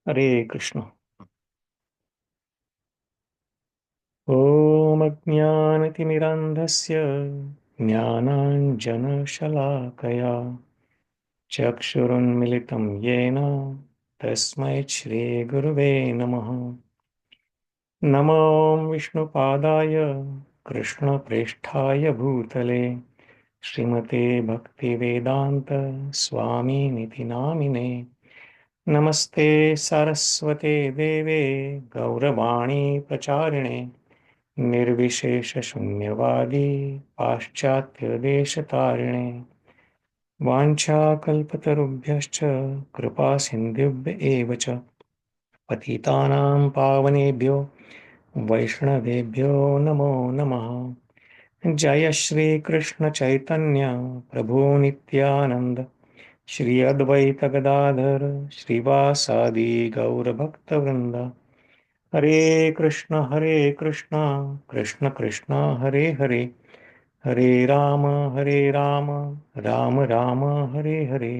Hare Krishna. Om Ajnanatirmirandhasya Jnananjanashalakaya Chakshurunmilitam Yena Tasmai Shri Gurave Namaha. Namo Vishnupadaya Krishna Preshthaya Bhutale Srimate Bhaktivedanta Swami Niti Namine Namaste Saraswate Deve Gauravani Pracharine निर्विशेषशून्यवादी पाश्चात्यदेशतारिणे वाञ्छाकल्पतरुभ्यश्च कृपासिन्धुभ्य एव च पतितानां पावनेभ्यो वैष्णवेभ्यो नमो नमः। जय श्री कृष्ण चैतन्य प्रभु नित्यानंद श्री अद्वैत गदाधर श्रीवासादि गौरभक्तवृंद। हरे कृष्ण कृष्ण कृष्ण हरे हरे हरे राम राम राम हरे हरे।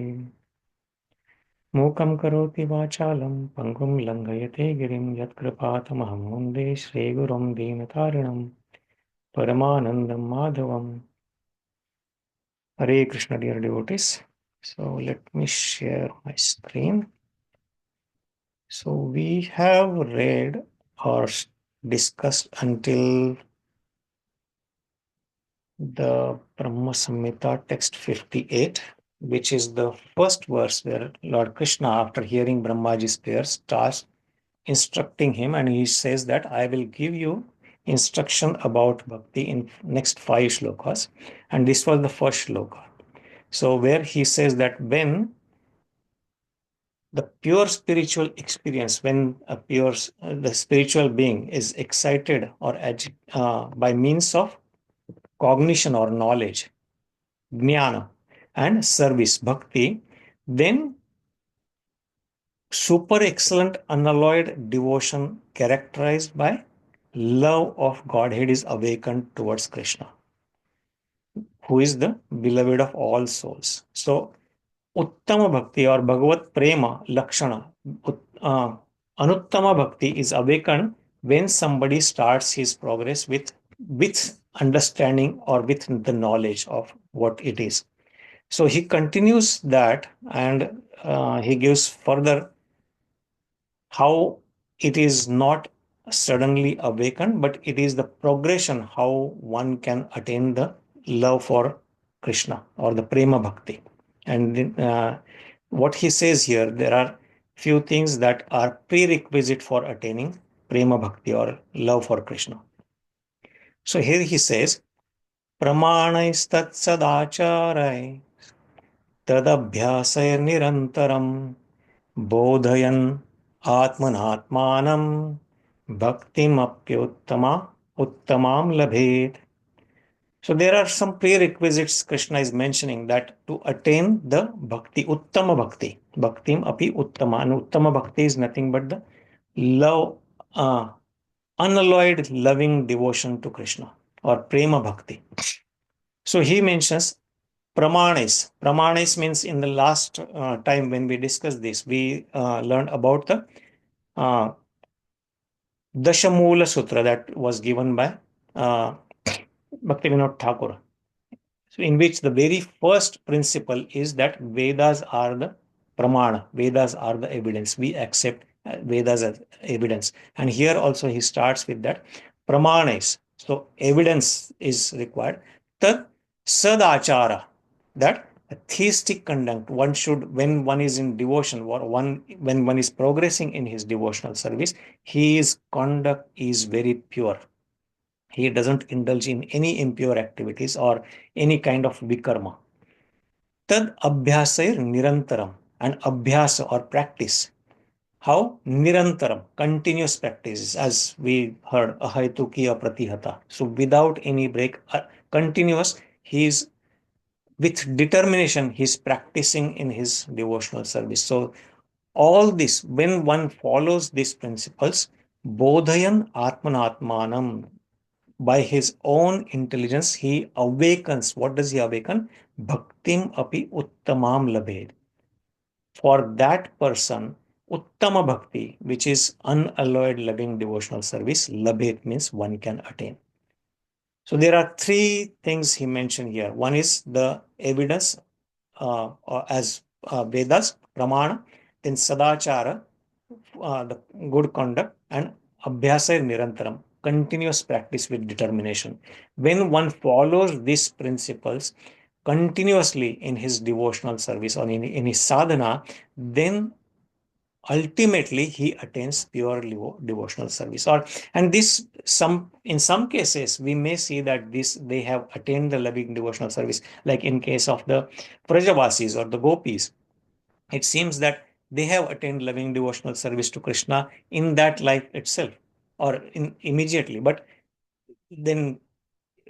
मूकं करोति वाचालं पङ्गुं लङ्घयते गिरिं यत्कृपातमहं वन्दे श्रीगुरुं दीनतारिणं परमानन्दं माधवम्। Hare Krishna, dear devotees. So let me share my screen. So we have read or discussed until the Brahma Samhita text 58, which is the first verse where Lord Krishna, after hearing Brahmaji's prayer, starts instructing him, and he says that I will give you instruction about bhakti in next five shlokas, and this was the first shloka. So where he says that when the pure spiritual experience, when the spiritual being is excited or by means of cognition or knowledge, jnana, and service, bhakti, then super excellent unalloyed devotion characterized by love of Godhead is awakened towards Krishna, who is the beloved of all souls. So, Uttama Bhakti or Bhagavat Prema Lakshana, Anuttama Bhakti is awakened when somebody starts his progress with understanding or with the knowledge of what it is. So he continues that, and he gives further how it is not suddenly awakened, but it is the progression how one can attain the love for Krishna or the Prema Bhakti. And what he says here, there are few things that are prerequisite for attaining Prema Bhakti or love for Krishna. So here he says, pramāṇais tat-sad-ācārais tad-abhyāsair nirantaram bodhayan ātmanātmānaṁ bhaktim uttamāṁ labhet. So there are some prerequisites Krishna is mentioning that to attain the bhakti, uttama bhakti, bhaktim api uttama, and uttama bhakti is nothing but the love, unalloyed loving devotion to Krishna or prema bhakti. So he mentions pramāṇais. Pramāṇais means in the last time when we discussed this, we learned about the Dashamula Sutra that was given by Bhaktivinoda Thakur. So in which the very first principle is that Vedas are the pramana, Vedas are the evidence. We accept Vedas as evidence. And here also he starts with that pramāṇais. So evidence is required. tat-sad-ācāra, that a theistic conduct one should, when one is in devotion or when one is progressing in his devotional service, his conduct is very pure. He doesn't indulge in any impure activities or any kind of vikarma. Tad-abhyāsair nirantaram, and abhyasa or practice. How? Nirantaram, continuous practices, as we heard, ahaituki apratihata. So without any break, continuous, he is with determination, he is practicing in his devotional service. So all this, when one follows these principles, bodhayan ātmanātmānaṁ, by his own intelligence, he awakens. What does he awaken? Bhaktim api uttamāṁ labhet. For that person, Uttama bhakti, which is unalloyed loving devotional service. Labhet means one can attain. So there are three things he mentioned here. One is the evidence as Vedas, pramāṇa, then sadācāra, the good conduct, and abhyāsair nirantaram, continuous practice with determination. When one follows these principles continuously in his devotional service or in his sadhana, then ultimately he attains pure devotional service. Or and this some in some cases we may see that this they have attained the loving devotional service, like in case of the Brajavasis or the Gopis. It seems that they have attained loving devotional service to Krishna in that life itself or in immediately. But then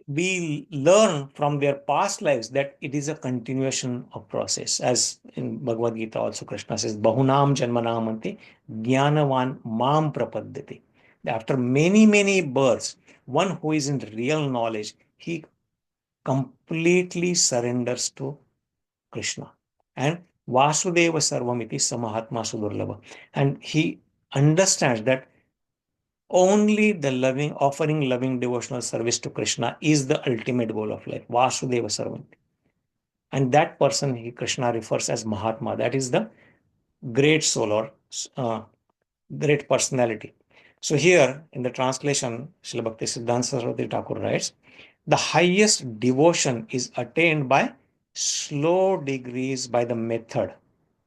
we learn from their past lives that it is a continuation of process. As in Bhagavad Gita also Krishna says, Bahunam Janmanamanti Jnanavan Mam Prapadyati. After many, many births, one who is in real knowledge, he completely surrenders to Krishna. And Vasudeva Sarvamiti Samahatma Sudurlava. And he understands that only the offering loving devotional service to Krishna is the ultimate goal of life. Vasudeva Sarvamiti. And that person, Krishna refers as Mahatma. That is the great soul or great personality. So here in the translation, Srila Bhakti Siddhanta Saraswati Thakur writes, the highest devotion is attained by slow degrees by the method.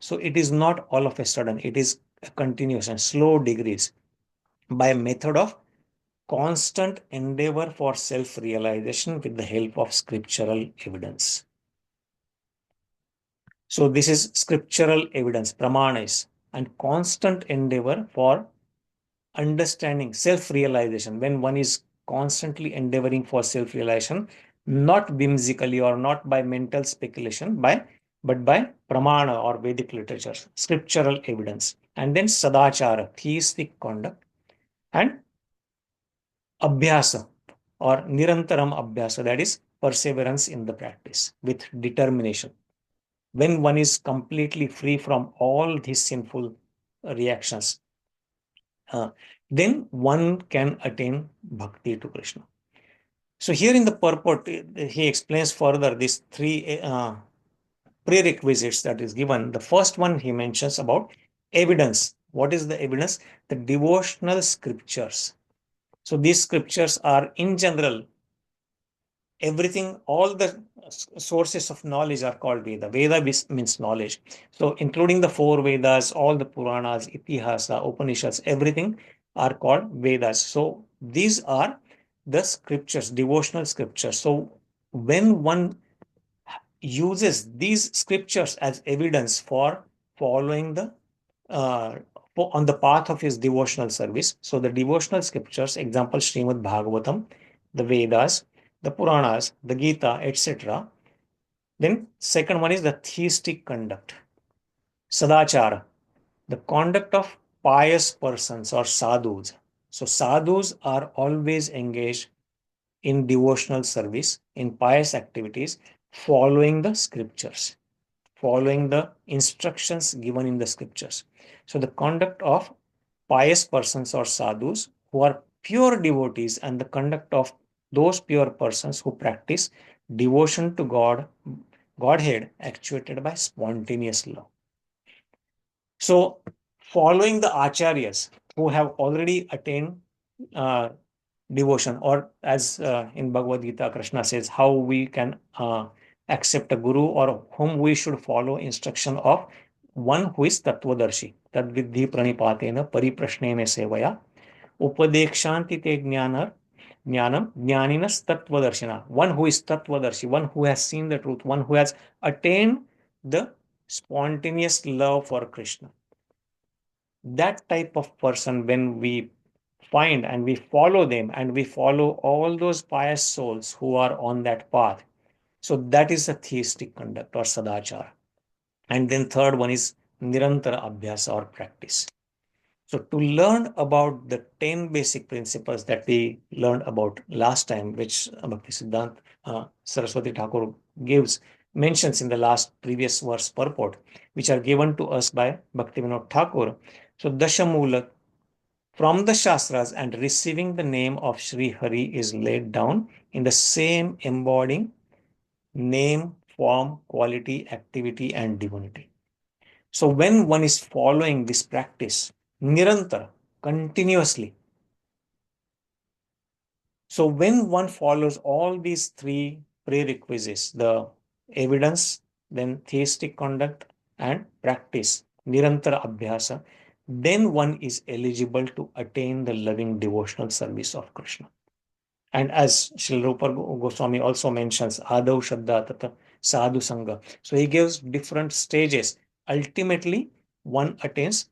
So it is not all of a sudden, it is a continuous and slow degrees by a method of constant endeavor for self-realization with the help of scriptural evidence. So this is scriptural evidence, pramāṇais, and constant endeavor for understanding self-realization. When one is constantly endeavoring for self-realization, not whimsically or not by mental speculation, but by pramāṇa or Vedic literature, scriptural evidence, and then sadācāra, theistic conduct, and abhyāsa or nirantaram abhyāsa, that is perseverance in the practice with determination. When one is completely free from all these sinful reactions, then one can attain bhakti to Krishna. So here in the purport, he explains further these three prerequisites that is given. The first one he mentions about evidence. What is the evidence? The devotional scriptures. So these scriptures are in general, everything, all the sources of knowledge are called Veda. Veda means knowledge. So including the four Vedas, all the Puranas, Itihasa, Upanishads, everything are called Vedas. So these are the scriptures, devotional scriptures. So when one uses these scriptures as evidence for following the on the path of his devotional service. So the devotional scriptures, example Srimad Bhagavatam, the Vedas, the Puranas, the Gita, etc. Then second one is the theistic conduct, sadācāra, the conduct of pious persons or sadhus. So sadhus are always engaged in devotional service, in pious activities, following the scriptures, following the instructions given in the scriptures. So the conduct of pious persons or sadhus who are pure devotees and the conduct of those pure persons who practice devotion to Godhead actuated by spontaneous love. So following the acharyas who have already attained devotion, or as in Bhagavad Gita, Krishna says how we can accept a guru or whom we should follow instruction of one who is tattvadarshi. Tad vidhi pranipatena pariprashnena sevaya upadekshanti te jnanam jnaninas tattvadarshina. One who is tattvadarshi, one who has seen the truth, one who has attained the spontaneous love for Krishna. That type of person, when we find and we follow them and we follow all those pious souls who are on that path, so that is a theistic conduct or sadācāra. And then third one is nirantara abhyasa or practice. So to learn about the 10 basic principles that we learned about last time, which Bhakti Siddhanta Saraswati Thakur gives mentions in the last previous verse purport, which are given to us by Bhaktivinoda Thakur. So Dashamula from the Shastras and receiving the name of Sri Hari is laid down in the same embodying name, form, quality, activity, and divinity. So when one is following this practice, nirantara, continuously, so when one follows all these three prerequisites, the evidence, then theistic conduct, and practice, nirantara abhyasa, then one is eligible to attain the loving devotional service of Krishna. And as Srila Rupa Goswami also mentions, Ādau Shraddha Tata Sadhu Sangha. So he gives different stages. Ultimately, one attains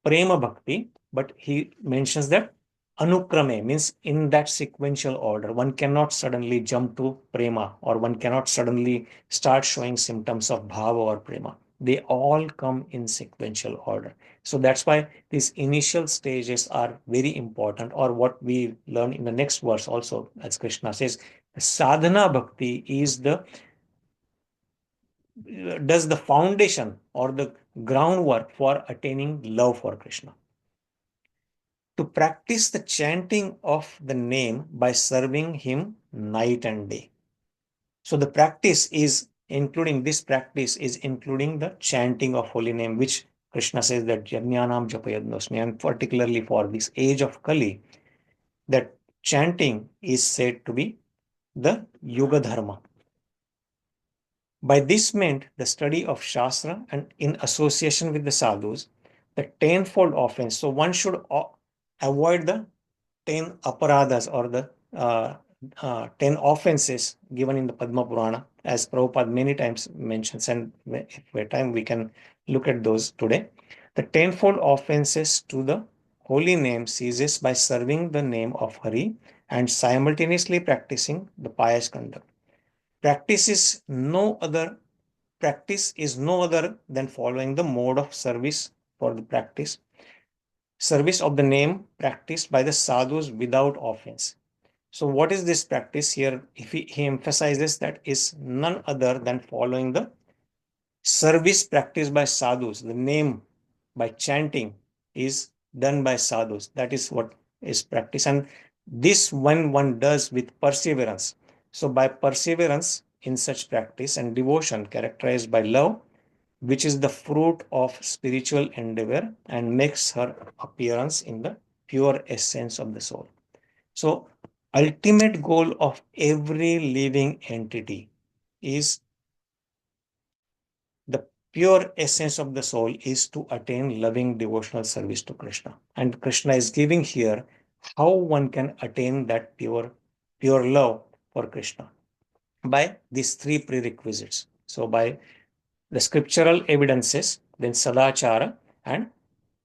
prema bhakti, but he mentions that anukrame means in that sequential order. One cannot suddenly jump to prema, or one cannot suddenly start showing symptoms of bhava or prema. They all come in sequential order. So that's why these initial stages are very important, or what we learn in the next verse also, as Krishna says, sadhana-bhakti is the does the foundation or the groundwork for attaining love for Krishna. To practice the chanting of the name by serving him night and day. So the practice is including the chanting of holy name, which Krishna says that Jnanam Japayadnosmi, and particularly for this age of Kali, that chanting is said to be the Yuga Dharma. By this meant the study of Shastra and in association with the sadhus, the tenfold offense. So one should avoid the 10 aparadhas, or the 10 offenses given in the Padma Purana, as Prabhupada many times mentions, and if we have time we can look at those today. The tenfold offenses to the holy name ceases by serving the name of Hari and simultaneously practicing the pious conduct. Practice is no other than following the mode of service for the service of the name practiced by the sadhus without offense. So what is this practice here? If he emphasizes that is none other than following the service practiced by sadhus. The name by chanting is done by sadhus. That is what is practice. And this one does with perseverance. So by perseverance in such practice and devotion characterized by love, which is the fruit of spiritual endeavor and makes her appearance in the pure essence of the soul. So ultimate goal of every living entity is the pure essence of the soul is to attain loving devotional service to Krishna. And Krishna is giving here how one can attain that pure love for Krishna by these three prerequisites. So by the scriptural evidences, then sadachara, and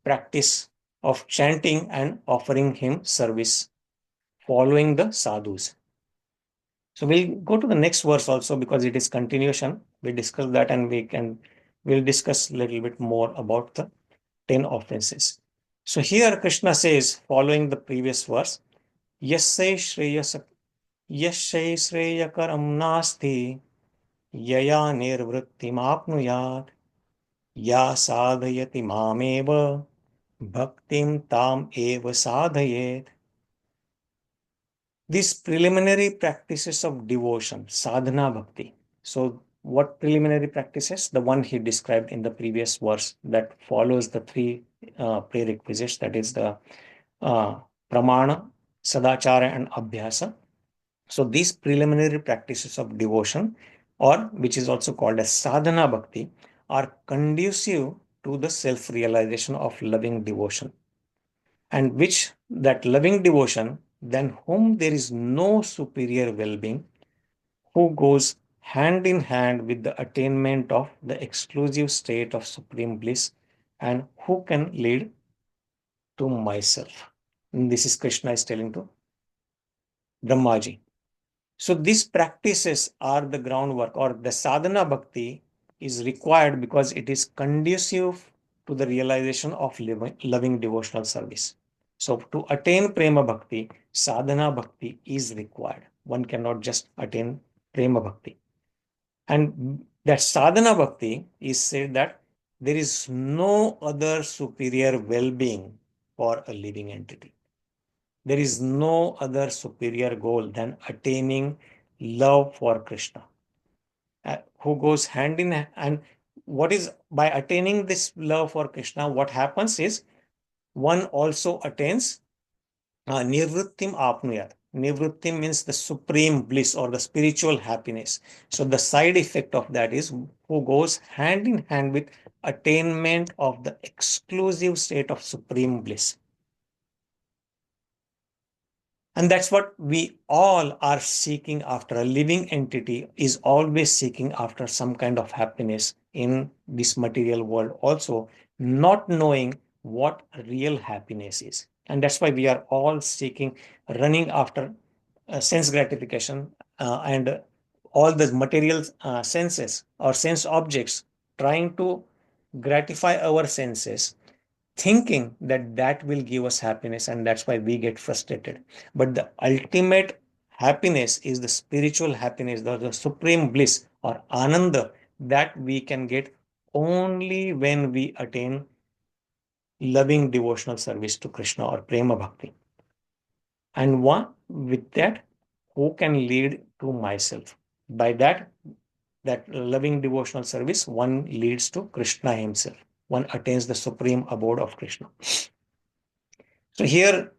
practice of chanting and offering him service, following the sadhus. So we'll go to the next verse also because it is continuation. We discuss that, and we'll discuss a little bit more about the 10 offenses. So here Krishna says, following the previous verse, yasyāḥ śreyas-karaṁ nāsti, yayā nirvṛtim āpnuyāt, ya sādhayati māmeva, bhaktim tam eva sādhayet. These preliminary practices of devotion, sadhana-bhakti. So what preliminary practices? The one he described in the previous verse that follows the three prerequisites, that is the pramāṇa, sadācāra, and abhyāsa. So these preliminary practices of devotion, or which is also called as sadhana-bhakti, are conducive to the self-realization of loving devotion. And which that loving devotion, than whom there is no superior well-being, who goes hand in hand with the attainment of the exclusive state of supreme bliss, and who can lead to myself. And this is Krishna is telling to Brahmaji. So these practices are the groundwork, or the sadhana bhakti is required because it is conducive to the realization of loving devotional service. So to attain prema bhakti, sadhana bhakti is required. One cannot just attain prema bhakti. And that sadhana bhakti is said that there is no other superior well-being for a living entity. There is no other superior goal than attaining love for Krishna, who goes hand in hand. And what is, by attaining this love for Krishna, what happens is one also attains nirvṛtim āpnuyāt. Nirvṛtim means the supreme bliss or the spiritual happiness. So the side effect of that is who goes hand in hand with attainment of the exclusive state of supreme bliss. And that's what we all are seeking after. A living entity is always seeking after some kind of happiness in this material world, also not knowing what real happiness is. And that's why we are all seeking, running after sense gratification and all the material senses or sense objects, trying to gratify our senses, thinking that that will give us happiness, and that's why we get frustrated. But the ultimate happiness is the spiritual happiness, the supreme bliss or ananda, that we can get only when we attain loving devotional service to Krishna or prema bhakti. And one with that, who can lead to myself? By that loving devotional service, one leads to Krishna himself. One attains the supreme abode of Krishna. So here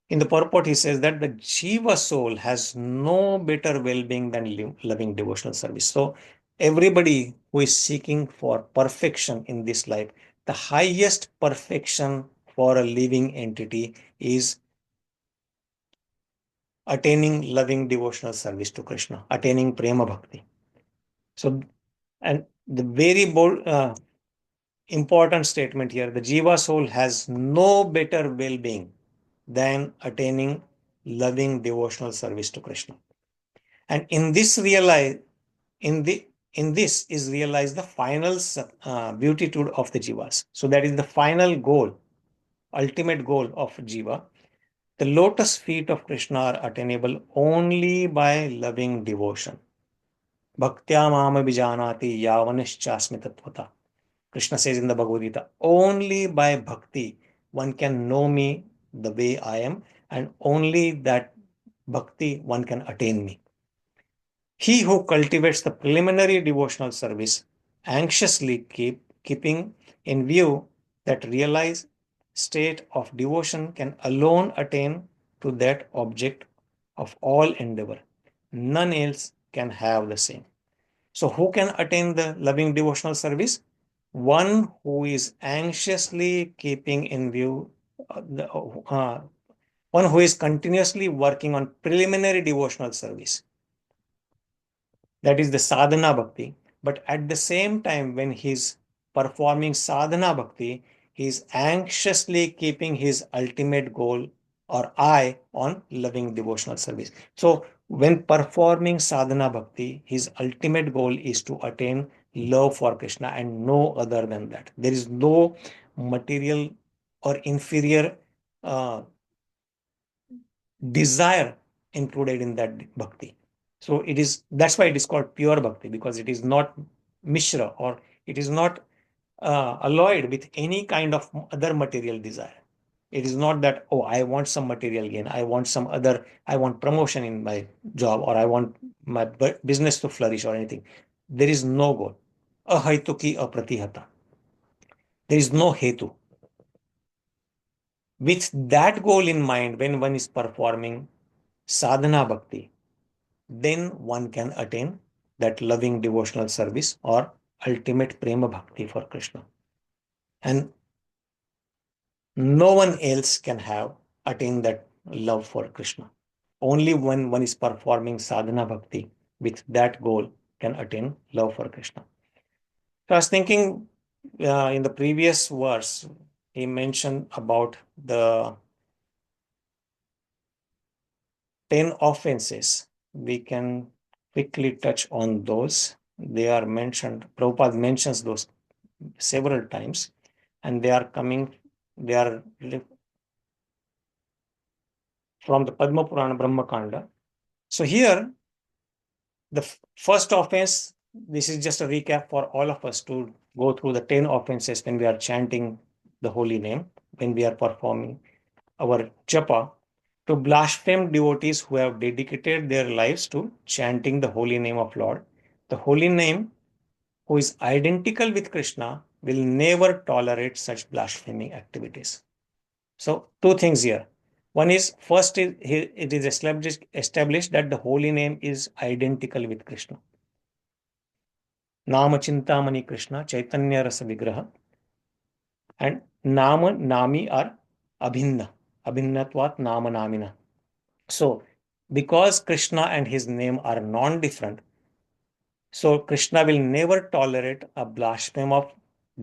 in the purport, he says that the Jiva soul has no better well-being than loving devotional service. So everybody who is seeking for perfection in this life, the highest perfection for a living entity is attaining loving devotional service to Krishna, attaining prema bhakti. So, and the very bold, important statement here, the Jiva soul has no better well-being than attaining loving devotional service to Krishna. And in this is realized the final beatitude of the Jivas. So that is the final goal, ultimate goal of Jiva. The lotus feet of Krishna are attainable only by loving devotion. Bhaktya mama vijanati yavanischasmi tatvata. Krishna says in the Bhagavad Gita, only by bhakti one can know me the way I am, and only that bhakti one can attain me. He who cultivates the preliminary devotional service, anxiously keeping in view that realized state of devotion, can alone attain to that object of all endeavor. None else can have the same. So who can attain the loving devotional service? One who is anxiously keeping in view, one who is continuously working on preliminary devotional service. That is the sadhana bhakti. But at the same time, when he's performing sadhana bhakti, he's anxiously keeping his ultimate goal or eye on loving devotional service. So when performing sadhana bhakti, his ultimate goal is to attain love for Krishna and no other than that. There is no material or inferior desire included in that bhakti. So it is, that's why it is called pure bhakti, because it is not mishra, or it is not alloyed with any kind of other material desire. It is not that, oh, I want some material gain, I want some other, I want promotion in my job, or I want my business to flourish or anything. There is no goal. Ahaituki apratihata. There is no hetu. With that goal in mind, when one is performing sadhana bhakti, then one can attain that loving devotional service or ultimate prema bhakti for Krishna. And no one else can have attained that love for Krishna. Only when one is performing sadhana bhakti with that goal can attain love for Krishna. So I was thinking in the previous verse, he mentioned about the 10 offenses. We can quickly touch on those. They are mentioned, Prabhupada mentions those several times, and they are from the Padma Purana Brahma Kanda. So here, the first offense this is just a recap for all of us to go through the 10 offenses when we are chanting the holy name, when we are performing our japa, to blaspheme devotees who have dedicated their lives to chanting the holy name of Lord. The holy name, who is identical with Krishna, will never tolerate such blaspheming activities. So, two things here. One is, first, it is established that the holy name is identical with Krishna. Nama Chintamani Krishna, Chaitanya Rasa Vigraha, and Nama Nami are Abhinna, Abhinnatvat Nama Namina. So, because Krishna and his name are non-different, so Krishna will never tolerate a blasphemy of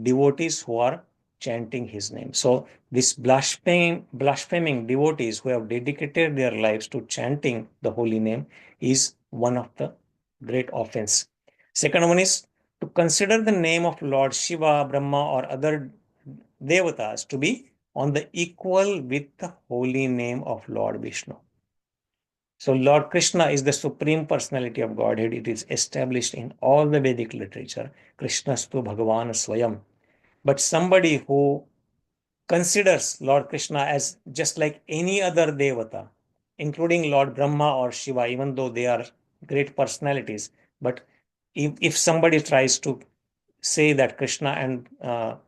devotees who are chanting his name. So this blaspheming devotees who have dedicated their lives to chanting the holy name is one of the great offense. Second one is to consider the name of Lord Shiva, Brahma, or other devatas to be on the equal with the holy name of Lord Vishnu. So Lord Krishna is the supreme personality of Godhead. It is established in all the Vedic literature. Krishnastu Bhagavan Swayam. But somebody who considers Lord Krishna as just like any other devata, including Lord Brahma or Shiva, even though they are great personalities, but if somebody tries to say that Krishna and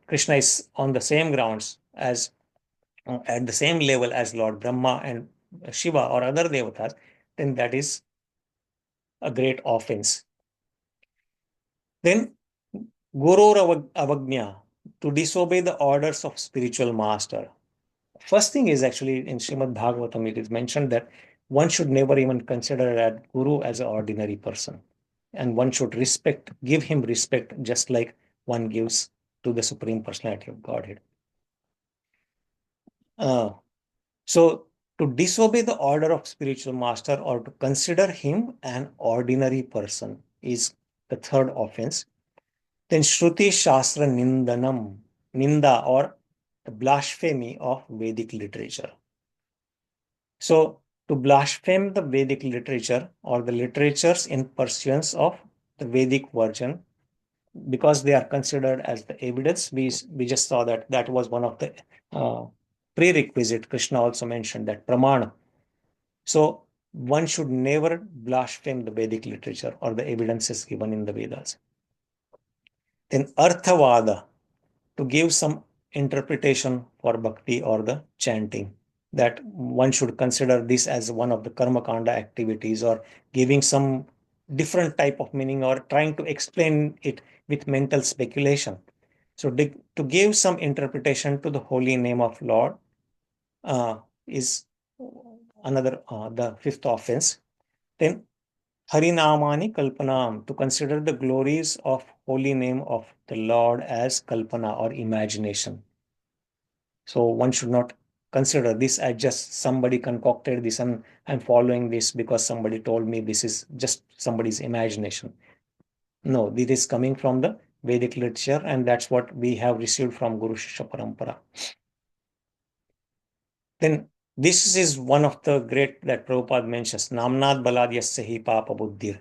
Krishna is on the same grounds as at the same level as Lord Brahma and Shiva or other devatas, then that is a great offense. Then Guru Avagnya, to disobey the orders of spiritual master. First thing is actually in Srimad Bhagavatam, it is mentioned that one should never even consider that Guru as an ordinary person. And one should give him respect just like one gives to the Supreme Personality of Godhead. So to disobey the order of spiritual master or to consider him an ordinary person is the third offense. Then Shruti Shastra Nindanam, Ninda, or the blasphemy of Vedic literature. So to blaspheme the Vedic literature or the literatures in pursuance of the Vedic version, because they are considered as the evidence, we just saw that was one of the prerequisite. Krishna also mentioned that pramāṇa. So one should never blaspheme the Vedic literature or the evidences given in the Vedas. Then Arthavada, to give some interpretation for bhakti or the chanting, that one should consider this as one of the karma kanda activities, or giving some different type of meaning, or trying to explain it with mental speculation. So to give some interpretation to the holy name of Lord is another, the fifth offense. Then Harinamani Kalpanam, to consider the glories of holy name of the Lord as Kalpana or imagination. So one should not consider this as just somebody concocted this and I'm following this because somebody told me this is just somebody's imagination. No, it is coming from the Vedic literature, and that's what we have received from Guru Shishya Parampara. Then this is one of the great that Prabhupada mentions, Namnad Balad Yasyahi Papa Buddhir.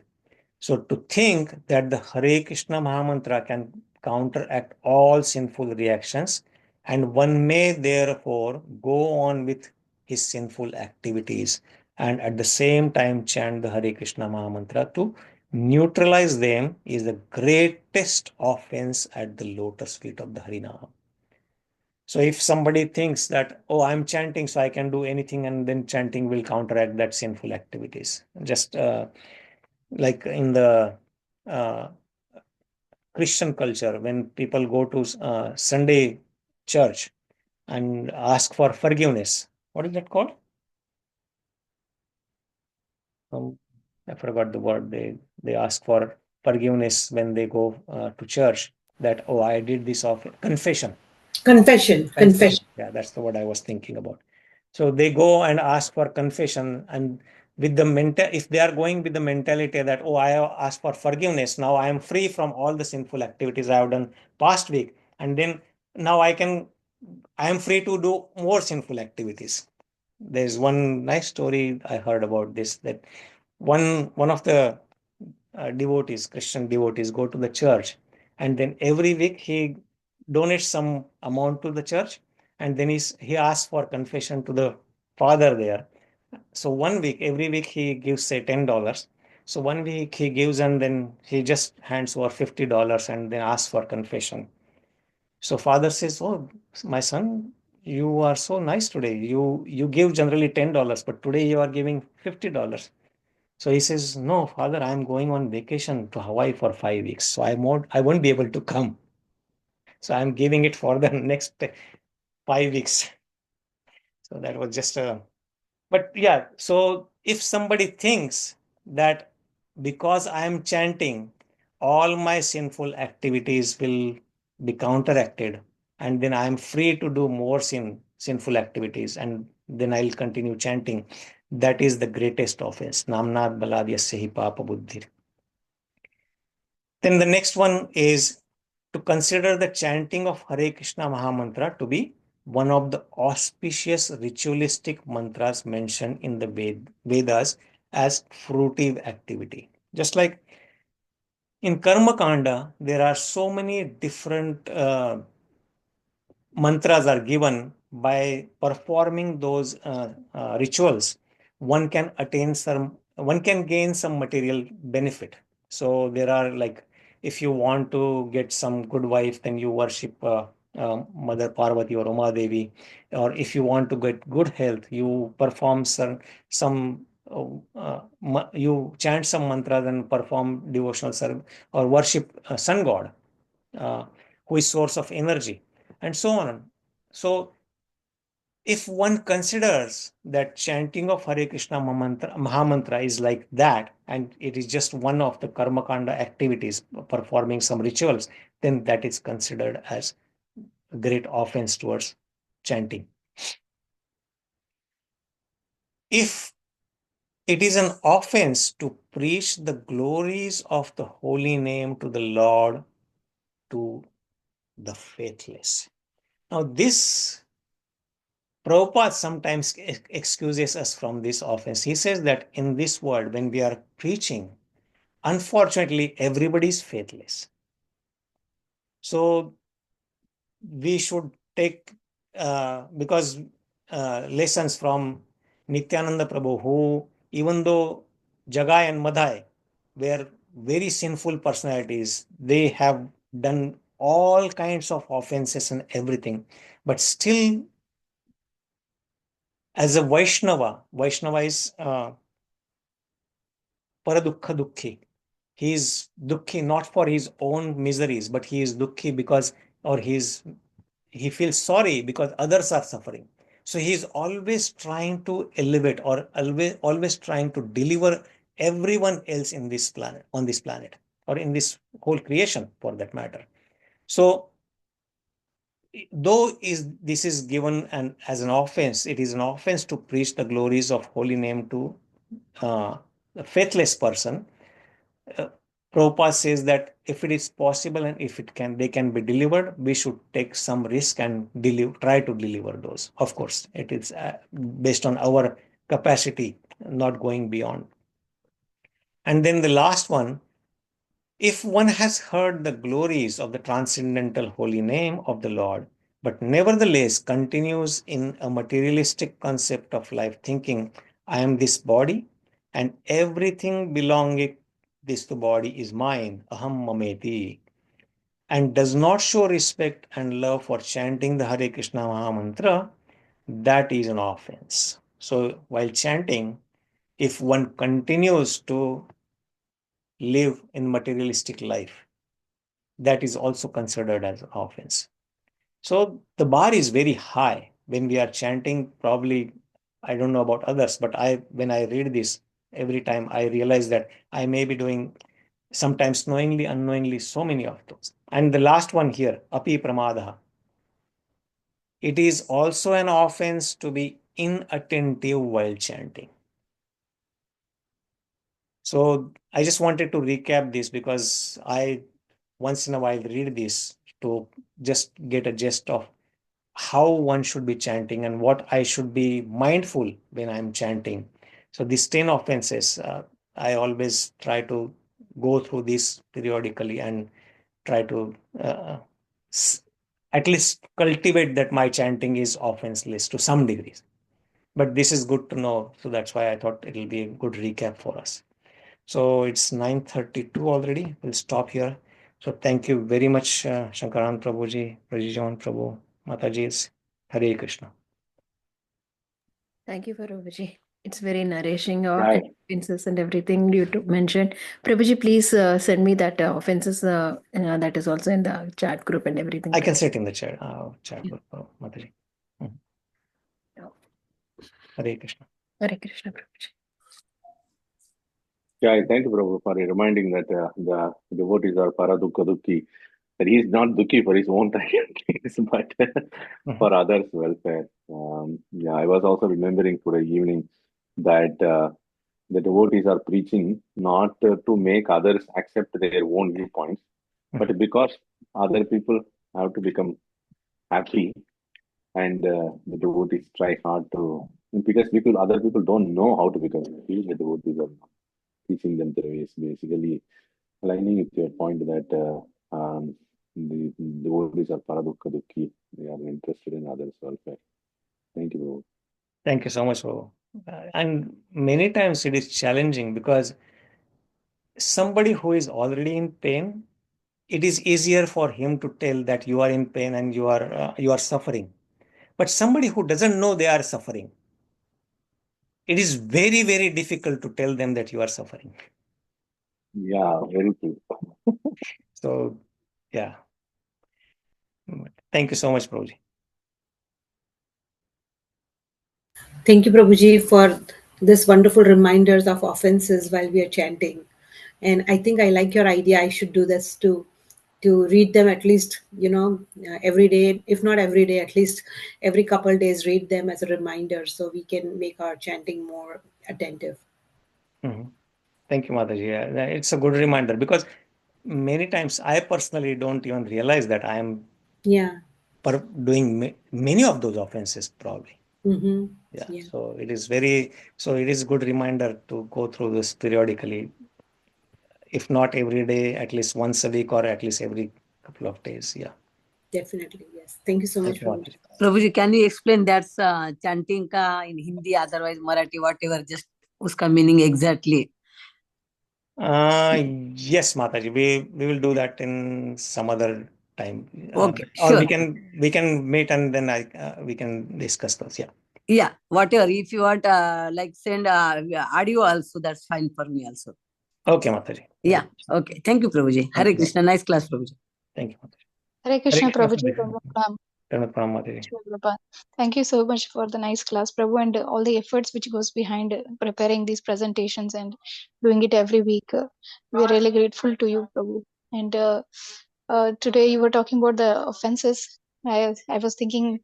So to think that the Hare Krishna Mahamantra can counteract all sinful reactions, and one may therefore go on with his sinful activities and at the same time chant the Hare Krishna Mahamantra to neutralize them, is the greatest offense at the lotus feet of the Harinama. So if somebody thinks that, oh, I'm chanting, so I can do anything, and then chanting will counteract that sinful activities. Just like in the Christian culture, when people go to Sunday church and ask for forgiveness, what is that called? I forgot the word. They ask for forgiveness when they go to church. That, oh, I did this of confession. Confession. Yeah, that's the word I was thinking about. So they go and ask for confession, and with the if they are going with the mentality that, oh, I have asked for forgiveness, now I am free from all the sinful activities I have done past week, and then now I am free to do more sinful activities. There's one nice story I heard about this, that one of the devotees, Christian devotees, go to the church, and then every week he donates some amount to the church, and then he asks for confession to the father there. So every week he gives, say, $10. So one week he gives, and then he just hands over $50 and then asks for confession. So father says, "Oh, my son, you are so nice today. You give generally $10, but today you are giving $50." So he says, "No, father, I am going on vacation to Hawaii for 5 weeks. So I won't be able to come. So I'm giving it for the next 5 weeks." So that was just a, but yeah, so if somebody thinks that because I am chanting, all my sinful activities will be counteracted, and then I am free to do more sinful activities, and then I'll continue chanting, that is the greatest offense. Namnat baladhyasya hi papa buddhir. Then the next one is to consider the chanting of Hare Krishna Mahamantra to be one of the auspicious ritualistic mantras mentioned in the Vedas as fruitive activity. Just like in Karma Kanda, there are so many different mantras are given. By performing those rituals, one can gain some material benefit. So there are, like, if you want to get some good wife, then you worship Mother Parvati or Uma Devi. Or if you want to get good health, you perform you chant some mantras and perform devotional service or worship sun god, uh, who is source of energy, and so on. So if one considers that chanting of Hare Krishna Mahamantra is like that, and it is just one of the Karma Kanda activities, performing some rituals, then that is considered as a great offense towards chanting. If it is an offense to preach the glories of the holy name to the Lord to the faithless. Now, this Prabhupada sometimes excuses us from this offense. He says that in this world, when we are preaching, unfortunately, everybody is faithless. So we should take, because lessons from Nityananda Prabhu, who, even though Jagai and Madhai were very sinful personalities, they have done all kinds of offenses and everything, but still, as a Vaishnava is paradukha dukhi. He is dukhi not for his own miseries, but he is dukhi because, or he feels sorry because others are suffering. So he is always trying to elevate, or always trying to deliver everyone else in this planet, on this planet, or in this whole creation for that matter. So though this is given as an offense, it is an offense to preach the glories of holy name to a faithless person. Prabhupada says that if it is possible and if they can be delivered, we should take some risk and try to deliver those. Of course, it is based on our capacity, not going beyond. And then the last one, if one has heard the glories of the transcendental holy name of the Lord, but nevertheless continues in a materialistic concept of life, thinking, I am this body and everything belonging this to body is mine, aham mameti, and does not show respect and love for chanting the Hare Krishna Maha Mantra, that is an offense. So while chanting, if one continues to live in materialistic life, that is also considered as an offense. So the bar is very high when we are chanting. Probably, I don't know about others, but when I read this, every time I realize that I may be doing, sometimes knowingly, unknowingly, so many of those. And the last one here, api pramadaha. It is also an offense to be inattentive while chanting. So I just wanted to recap this because I once in a while read this to just get a gist of how one should be chanting and what I should be mindful when I'm chanting. So these 10 offenses, I always try to go through this periodically and try to at least cultivate that my chanting is offenseless to some degrees. But this is good to know. So that's why I thought it'll be a good recap for us. So it's 9:32 already. We'll stop here. So thank you very much, Shankaran Prabhuji, Prajijon Prabhu, Mataji's. Hare Krishna. Thank you, Prabhuji. It's very nourishing, Right. offenses and everything you mentioned. Prabhuji, please send me that offenses that is also in the chat group and everything. I can sit in the chat group, Mataji. Hare Krishna. Hare Krishna, Prabhuji. Yeah, thank you, Prabhu, for reminding that the devotees are paradukka dukhi. That he is not dukhi for his own time, but for others' welfare. Yeah, I was also remembering today evening that the devotees are preaching not to make others accept their own viewpoints, but because other people have to become happy, and the devotees try hard to, because other people don't know how to become happy. The devotees are teaching them the ways, basically aligning with your point that the devotees are paradukka dukhi. They are interested in others' welfare. Thank you, Prabhu. Thank you so much, Prabhu. And many times it is challenging because somebody who is already in pain, it is easier for him to tell that you are in pain and you are suffering. But somebody who doesn't know they are suffering, it is very, very difficult to tell them that you are suffering. Yeah, very true. So, yeah. Thank you so much, Prabhuji. Thank you, Prabhuji, for this wonderful reminders of offenses while we are chanting. And I think I like your idea. I should do this to read them at least, every day, if not every day, at least every couple days, read them as a reminder so we can make our chanting more attentive. Thank you, Mataji. Yeah, it's a good reminder because many times I personally don't even realize that I am doing many of those offenses probably. Yeah. So it is a good reminder to go through this periodically, if not every day, at least once a week or at least every couple of days. Yeah. Definitely, yes. Thank you so much, Prabhuji. Prabhuji, can you explain that's chanting ka in Hindi, otherwise Marathi, whatever, just uska meaning exactly? Yes, Mataji, we will do that in some other time. Okay, or sure. we can meet and then we can discuss those. Yeah. Yeah, whatever. If you want, like send audio also, that's fine for me also. Okay, Mataji. Yeah. Okay. Thank you, Prabhuji. Hare Krishna. Nice class, Prabhuji. Thank you, Mataji. Hare Krishna, Prabhuji. Thank you so much for the nice class, Prabhu, and all the efforts which goes behind preparing these presentations and doing it every week. We are really grateful to you, Prabhu. And today you were talking about the offenses. I was thinking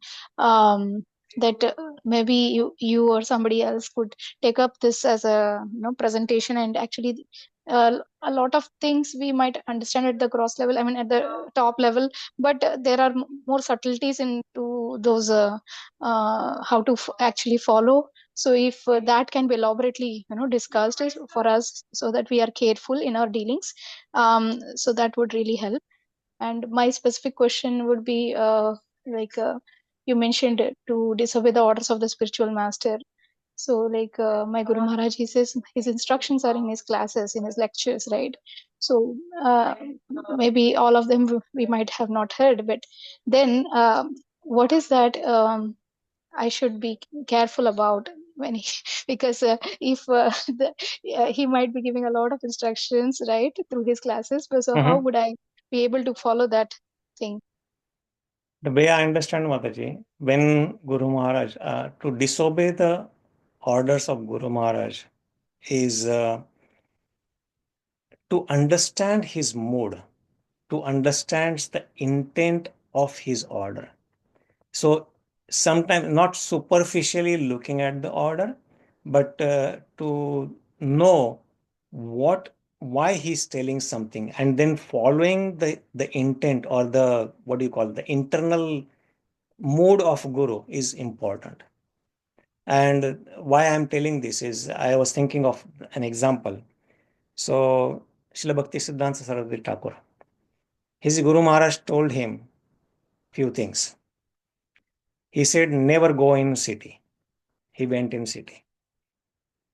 that maybe you or somebody else could take up this as a presentation, and actually a lot of things we might understand at the gross level, I mean at the top level, but there are more subtleties into those how to actually follow. So if that can be elaborately discussed for us so that we are careful in our dealings, so that would really help. And my specific question would be you mentioned to disobey the orders of the spiritual master. So my Guru Maharaj, he says his instructions are in his classes, in his lectures, right? So maybe all of them we might have not heard, but then what is that I should be careful about when he, because if he might be giving a lot of instructions, right, through his classes, but so how would I be able to follow that thing? The way I understand, Mataji, when Guru Maharaj, to disobey the orders of Guru Maharaj is to understand his mood, to understand the intent of his order. So sometimes not superficially looking at the order, but to know why he's telling something, and then following the intent or the the internal mood of Guru is important. And why I'm telling this is I was thinking of an example. So Srila Bhakti Siddhanta Saraswati Thakur. His Guru Maharaj told him few things. He said, never go in city. He went in city.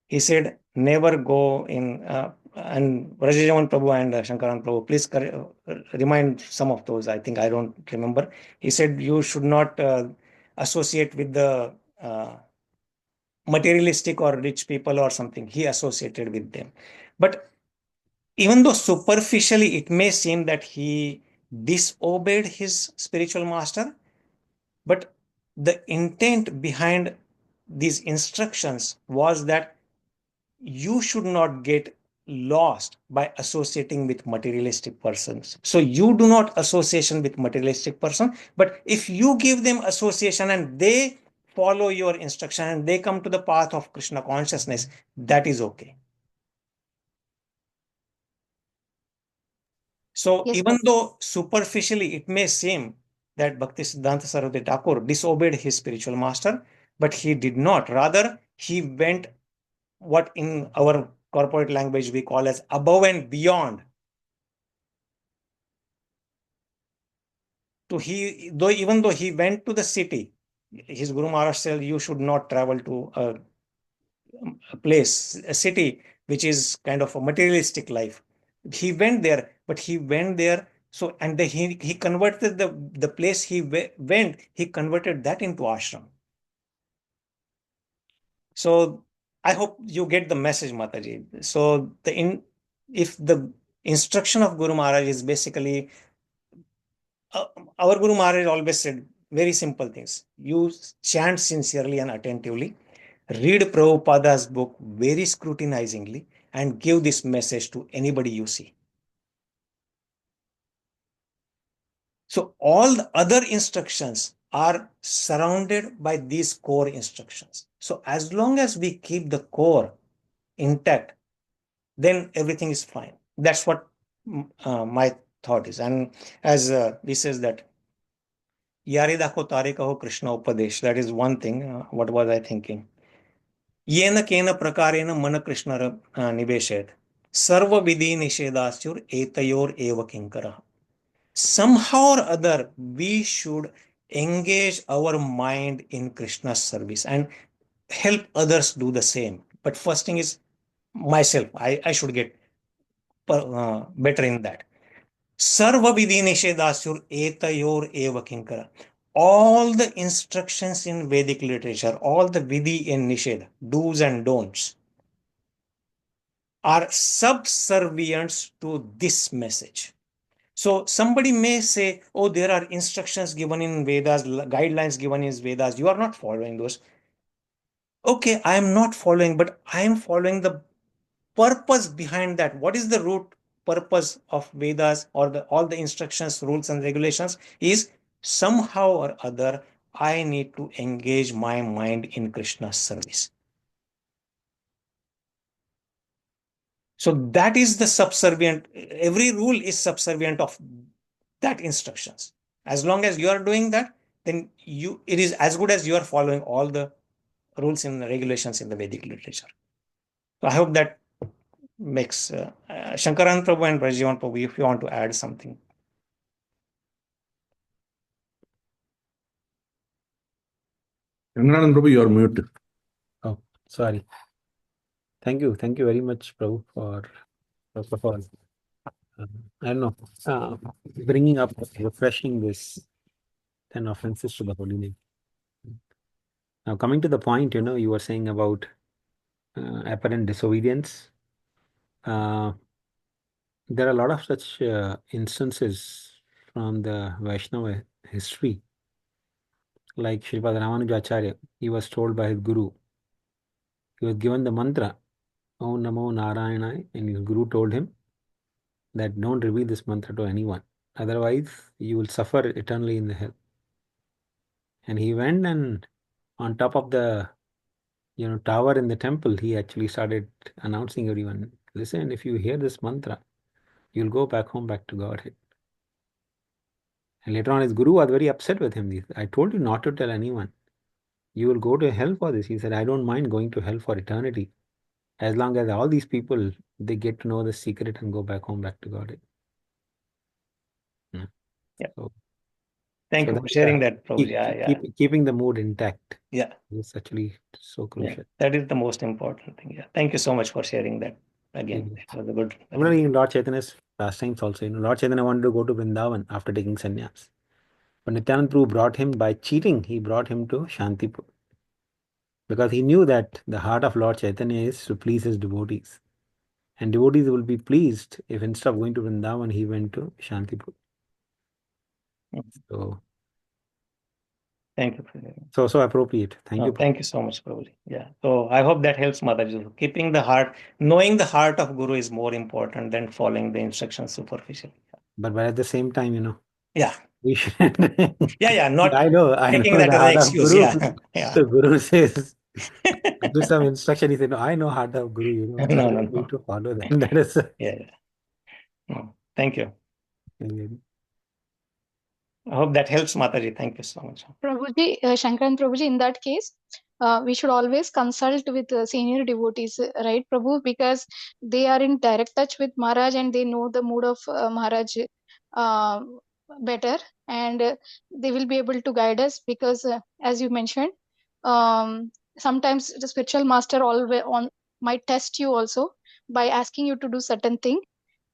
He said, never go in, and Rajajaman Prabhu and Shankaran Prabhu, please remind some of those. I think I don't remember. He said, you should not associate with the materialistic or rich people or something. He associated with them. But even though superficially it may seem that he disobeyed his spiritual master, but the intent behind these instructions was that you should not get lost by associating with materialistic persons. So you do not association with materialistic person, but if you give them association and they follow your instruction and they come to the path of Krishna consciousness, that is okay. So Yes, even though superficially it may seem that Bhakti Siddhanta Saraswati Thakur disobeyed his spiritual master, but he did not. Rather, he went what in our corporate language we call as above and beyond. Even though he went to the city, his Guru Maharaj said, you should not travel to a place, a city, which is kind of a materialistic life. He went there, but he went there. So, and he converted the place he went, he converted that into ashram. So I hope you get the message, Mataji. So if the instruction of Guru Maharaj is basically, our Guru Maharaj always said very simple things. You chant sincerely and attentively, read Prabhupada's book very scrutinizingly, and give this message to anybody you see. So all the other instructions are surrounded by these core instructions. So as long as we keep the core intact, then everything is fine. That's what my thought is. And as this says that, Yari dakho tare kaho Krishna upadesh. That is one thing. What was I thinking? Yena kena prakarena mana Krishna niveshet. Sarva vidhi nishedasyur etayor eva kinkara. Somehow or other, we should engage our mind in Krishna's service and help others do the same. But first thing is myself. I should get better in that. Sarva vidhi nishedasyur etayor eva kinkara. All the instructions in Vedic literature, all the vidhi and nisheda, do's and don'ts, are subservient to this message. So somebody may say, oh, there are instructions given in Vedas, guidelines given in Vedas. You are not following those. Okay, I am not following, but I am following the purpose behind that. What is the root purpose of Vedas or all the instructions, rules and regulations is somehow or other, I need to engage my mind in Krishna's service. So that is the subservient. Every rule is subservient of that instructions. As long as you are doing that, then it is as good as you are following all the rules and regulations in the Vedic literature. So I hope that makes Shankaran Prabhu and Rajajaman Prabhu, if you want to add something. Shankaran Prabhu, you are muted. Oh, sorry. Thank you very much, Prabhu, for first of all, I don't know, bringing up, refreshing this 10 offenses to the holy name. Now, coming to the point, you were saying about apparent disobedience. There are a lot of such instances from the Vaishnava history. Like Sripad Ramanujacharya, he was told by his guru, he was given the mantra, Om Namo Narayana, and his guru told him that don't reveal this mantra to anyone. Otherwise, you will suffer eternally in the hell. And he went and on top of the tower in the temple, he actually started announcing everyone, listen, if you hear this mantra, you'll go back home, back to Godhead. And later on, his guru was very upset with him. I told you not to tell anyone. You will go to hell for this. He said, I don't mind going to hell for eternity. as long as all these people, they get to know the secret and go back home, back to God. Yeah. So, Thank you for sharing that, Prabhuji. keeping the mood intact. Yeah. Is actually so crucial. Yeah, that is the most important thing. Yeah. Thank you so much for sharing that. Again, it was a good. Even Lord Chaitanya's pastimes also. Lord Chaitanya wanted to go to Vrindavan after taking sannyas. But Nityananda Prabhu brought him by cheating. He brought him to Shantipur. Because he knew that the heart of Lord Chaitanya is to please his devotees. And devotees will be pleased if instead of going to Vrindavan, he went to Shantipur. So, thank you for that. So appropriate. Thank you. Thank you so much, Prabhuji. Yeah. So I hope that helps, Mataji. Keeping the heart, knowing the heart of Guru is more important than following the instructions superficially. But at the same time, yeah, we should. Not I know taking that that as an excuse. Guru. Yeah. The Guru says, do some instruction. He said, no, I know heart of Guru. No. To follow that. That is. No. Thank you. I hope that helps, Mataji. Thank you so much. Prabhuji, Shankaran Prabhuji, in that case, we should always consult with senior devotees, right, Prabhu? Because they are in direct touch with Maharaj and they know the mood of Maharaj better, and they will be able to guide us. Because, as you mentioned, sometimes the spiritual master might test you also by asking you to do certain thing,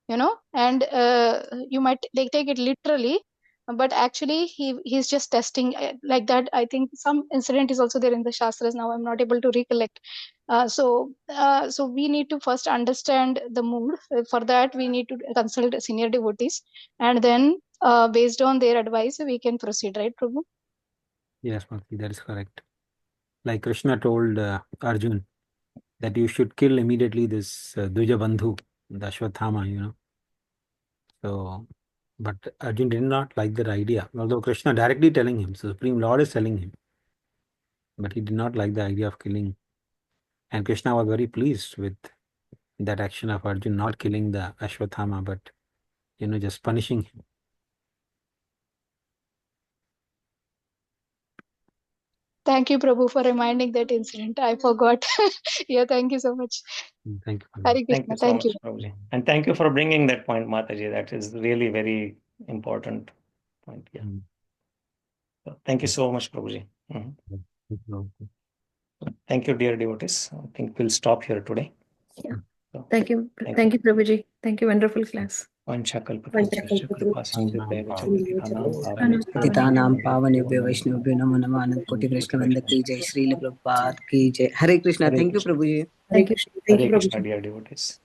and you might take it literally. But actually he's just testing like that. I think some incident is also there in the Shastras. Now I'm not able to recollect. So we need to first understand the mood. For that we need to consult senior devotees, and then based on their advice we can proceed, right, Prabhu? Yes, Mati, that is correct. Like Krishna told Arjun that you should kill immediately this Dvija Bandhu, the Ashwathama, So, but Arjun did not like that idea, although Krishna directly telling him, so Supreme Lord is telling him, but he did not like the idea of killing. And Krishna was very pleased with that action of Arjun, not killing the Ashwathama, but, just punishing him. Thank you, Prabhu, for reminding that incident. I forgot. Yeah, thank you so much. Thank you. Hare Krishna. Thank you. Prabhuji. And thank you for bringing that point, Mataji. That is really very important point. Yeah. So thank you so much, Prabhuji. Thank you, dear devotees. I think we'll stop here today. Yeah. Thank you. Thank you, Prabhuji. Thank you. Wonderful class. पतितानां पावनेभ्यो वैष्णवेभ्यो नमो नमः। अनंत कोटि वैष्णववृंद की जय। श्रील प्रभुपाद की जय। Hare Krishna. Thank you Prabhu ji. Hare Krishna, dear devotees.